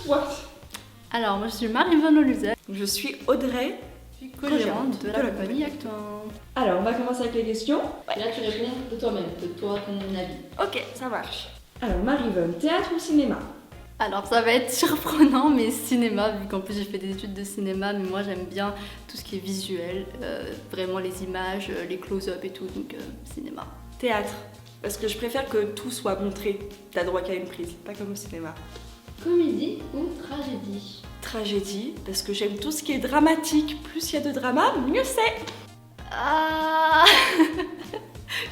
toi. Alors, moi je suis Marie-Yvonne Oluzet, Je suis Audrey. je suis co-gérante de la compagnie Actoin. Alors, on va commencer avec les questions. Et là, tu réponds de toi-même, de toi, ton avis. Ok, ça marche. Alors, Marie-Yvonne, théâtre ou cinéma? Alors, ça va être surprenant, mais cinéma, vu qu'en plus j'ai fait des études de cinéma, mais moi j'aime bien tout ce qui est visuel, vraiment les images, les close-up et tout, donc cinéma. Théâtre. Parce que je préfère que tout soit montré. T'as droit qu'à une prise, pas comme au cinéma. Comédie ou tragédie? Tragédie, parce que j'aime tout ce qui est dramatique. Plus il y a de drama, mieux c'est. Ah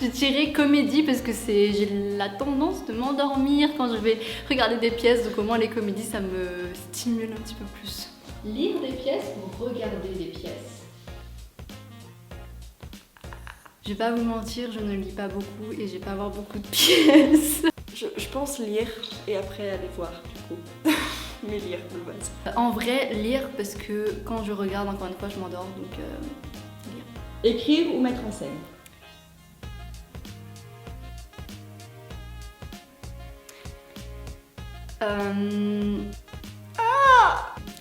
Je dirais comédie parce que j'ai la tendance de m'endormir quand je vais regarder des pièces, donc au moins les comédies ça me stimule un petit peu plus. Lire des pièces ou regarder des pièces? Je vais pas vous mentir, je ne lis pas beaucoup et j'ai pas voir beaucoup de pièces. Je pense lire et après aller voir, du coup. Mais lire de base. En vrai, lire parce que quand je regarde, encore une fois, je m'endors, donc lire. Écrire ou mettre en scène?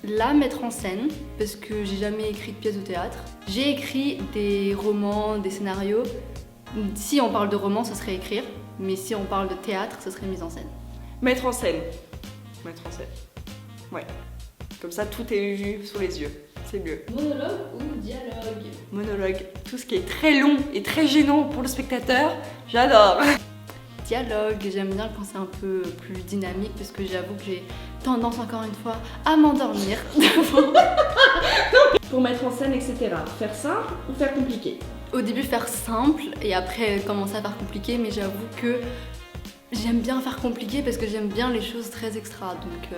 Là, mettre en scène, parce que j'ai jamais écrit de pièce de théâtre. J'ai écrit des romans, des scénarios. Si on parle de roman, ce serait écrire, mais si on parle de théâtre, ce serait mise en scène. Mettre en scène. Mettre en scène. Ouais. Comme ça, tout est vu sous les yeux. C'est mieux. Monologue ou dialogue? Monologue. Tout ce qui est très long et très gênant pour le spectateur, j'adore. Dialogue, j'aime bien quand c'est un peu plus dynamique parce que j'avoue que j'ai tendance encore une fois à m'endormir. Pour mettre en scène, etc. Faire simple ou faire compliqué? Au début faire simple et après commencer à faire compliqué, mais j'avoue que j'aime bien faire compliqué parce que j'aime bien les choses très extra. Donc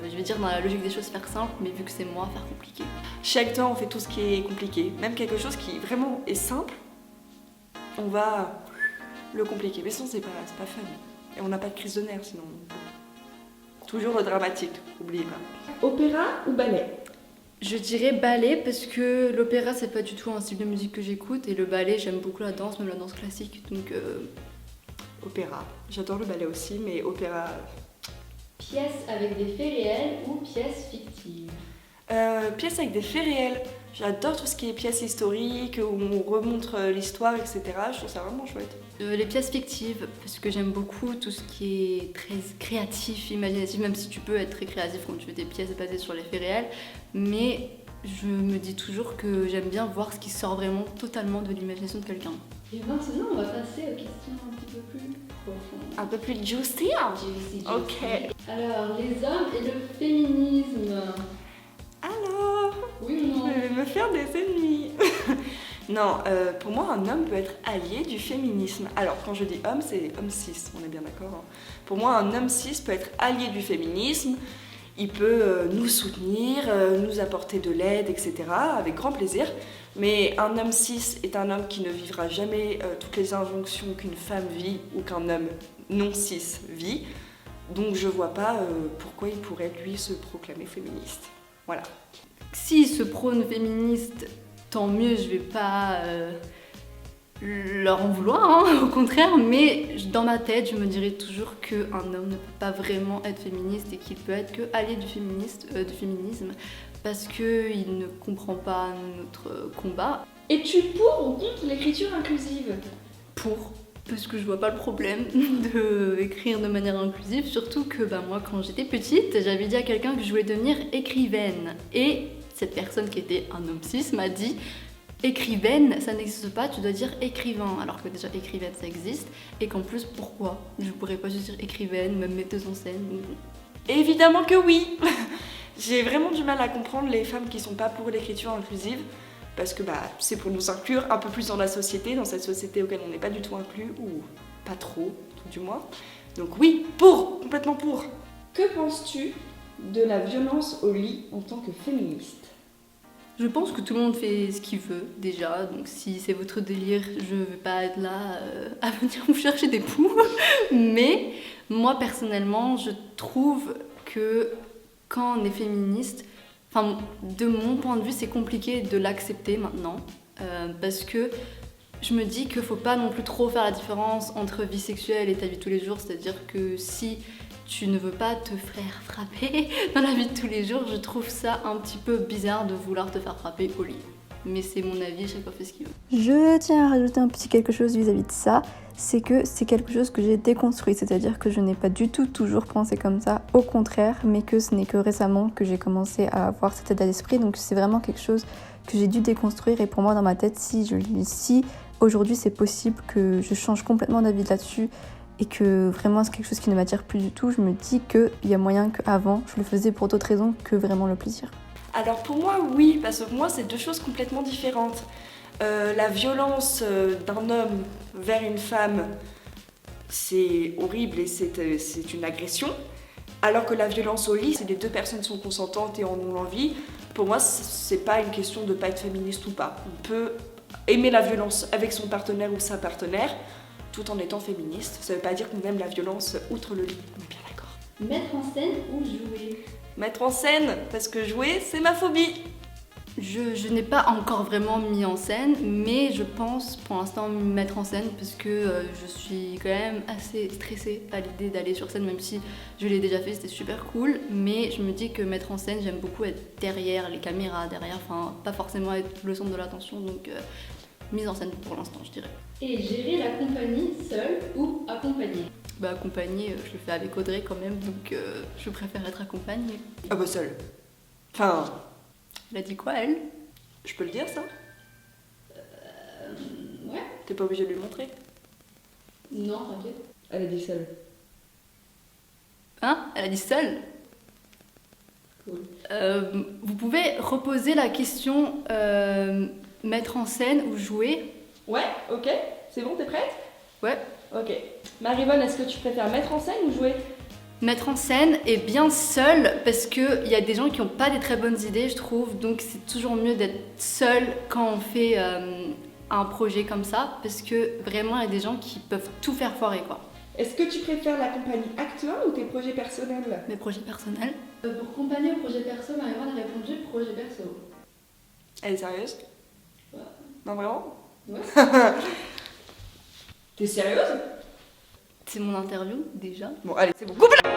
je vais dire dans la logique des choses faire simple, mais vu que c'est moi, faire compliqué. Chaque temps, on fait tout ce qui est compliqué. Même quelque chose qui vraiment est simple, on va le compliquer. Mais sinon, c'est pas fun. Et on n'a pas de crise de nerfs sinon. Toujours le dramatique, n'oubliez pas. Opéra ou ballet? Je dirais ballet parce que l'opéra c'est pas du tout un style de musique que j'écoute et le ballet j'aime beaucoup la danse, même la danse classique. Donc opéra. J'adore le ballet aussi, mais opéra. Pièces avec des faits réels ou pièces fictives? Pièces avec des faits réels. J'adore tout ce qui est pièces historiques, où on remontre l'histoire, etc. Je trouve ça vraiment chouette. Les pièces fictives, parce que j'aime beaucoup tout ce qui est très créatif, imaginatif, même si tu peux être très créatif quand tu fais des pièces basées sur les faits réels. Mais je me dis toujours que j'aime bien voir ce qui sort vraiment totalement de l'imagination de quelqu'un. Et maintenant, on va passer aux questions un petit peu plus profondes. Un peu plus juicy, hein? Juicy. Ok. Alors, les hommes et le féminisme. Alors, oui ou non? je vais me faire des ennemis. Non, pour moi, un homme peut être allié du féminisme. Alors, quand je dis homme, c'est homme cis, on est bien d'accord, hein. Pour moi, un homme cis peut être allié du féminisme. Il peut nous soutenir, nous apporter de l'aide, etc. avec grand plaisir. Mais un homme cis est un homme qui ne vivra jamais toutes les injonctions qu'une femme vit ou qu'un homme non cis vit. Donc je vois pas pourquoi il pourrait lui se proclamer féministe. Voilà. S'il se prône féministe, tant mieux, je vais pas leur en vouloir, hein, au contraire, mais dans ma tête, je me dirais toujours qu'un homme ne peut pas vraiment être féministe et qu'il peut être que allié du féminisme parce qu'il ne comprend pas notre combat. Es-tu pour ou contre l'écriture inclusive? Pour, parce que je vois pas le problème d'écrire de manière inclusive, surtout que moi quand j'étais petite, j'avais dit à quelqu'un que je voulais devenir écrivaine et cette personne qui était un homme cis m'a dit écrivaine, ça n'existe pas, tu dois dire écrivain, alors que déjà écrivaine ça existe, et qu'en plus pourquoi je pourrais pas juste dire écrivaine, même metteuse en scène? Évidemment que oui. J'ai vraiment du mal à comprendre les femmes qui sont pas pour l'écriture inclusive, parce que c'est pour nous inclure un peu plus dans la société, dans cette société auquel on n'est pas du tout inclus, ou pas trop, tout du moins. Donc oui, pour, complètement pour. Que penses-tu de la violence au lit en tant que féministe? Je pense que tout le monde fait ce qu'il veut déjà, donc si c'est votre délire, je vais pas être là à venir vous chercher des poux. Mais moi personnellement, je trouve que quand on est féministe, de mon point de vue, c'est compliqué de l'accepter maintenant, parce que je me dis qu'il faut pas non plus trop faire la différence entre vie sexuelle et ta vie de tous les jours, c'est-à-dire que si tu ne veux pas te faire frapper dans la vie de tous les jours, je trouve ça un petit peu bizarre de vouloir te faire frapper au lit. Mais c'est mon avis, chacun fait ce qu'il veut. Je tiens à rajouter un petit quelque chose vis-à-vis de ça, c'est que c'est quelque chose que j'ai déconstruit, c'est-à-dire que je n'ai pas du tout toujours pensé comme ça, au contraire, mais que ce n'est que récemment que j'ai commencé à avoir cet état d'esprit, donc c'est vraiment quelque chose que j'ai dû déconstruire, et pour moi dans ma tête, si aujourd'hui c'est possible que je change complètement d'avis là-dessus, et que vraiment c'est quelque chose qui ne m'attire plus du tout, je me dis qu'il y a moyen qu'avant je le faisais pour d'autres raisons que vraiment le plaisir. Alors pour moi, oui, parce que pour moi, c'est deux choses complètement différentes. La violence d'un homme vers une femme, c'est horrible et c'est une agression. Alors que la violence au lit, si les deux personnes sont consentantes et en ont l'envie, pour moi, c'est pas une question de pas être féministe ou pas. On peut aimer la violence avec son partenaire ou sa partenaire tout en étant féministe. Ça veut pas dire qu'on aime la violence outre le lit. On est bien d'accord. Mettre en scène ou jouer? Mettre en scène, parce que jouer, c'est ma phobie. Je n'ai pas encore vraiment mis en scène, mais je pense pour l'instant mettre en scène parce que je suis quand même assez stressée à l'idée d'aller sur scène, même si je l'ai déjà fait, c'était super cool. Mais je me dis que mettre en scène, j'aime beaucoup être derrière les caméras, enfin pas forcément être le centre de l'attention, donc mise en scène pour l'instant, je dirais. Et gérer la compagnie seule ou accompagnée? Bah accompagnée, je le fais avec Audrey quand même, donc je préfère être accompagnée. Ah bah seule. Enfin, Elle a dit quoi elle? je peux le dire ça? Ouais. T'es pas obligé de lui montrer. Non, t'inquiète. Elle a dit seule. Hein? Elle a dit seule? Cool. Vous pouvez reposer la question mettre en scène ou jouer? Ouais, ok. C'est bon, t'es prête? Ouais. Ok. Marivonne, est-ce que tu préfères mettre en scène ou jouer? Mettre en scène et bien seule parce qu'il y a des gens qui n'ont pas des très bonnes idées, je trouve, donc c'est toujours mieux d'être seule quand on fait un projet comme ça parce que vraiment il y a des gens qui peuvent tout faire foirer quoi. Est-ce que tu préfères la compagnie acteur ou tes projets personnels? Mes projets personnels. Pour accompagner au projet perso, Marie-Anne a répondu projet perso. Elle est sérieuse? Ouais. Non, vraiment? Ouais. T'es sérieuse? C'est mon interview déjà. Bon, allez, c'est bon. Coupe-la!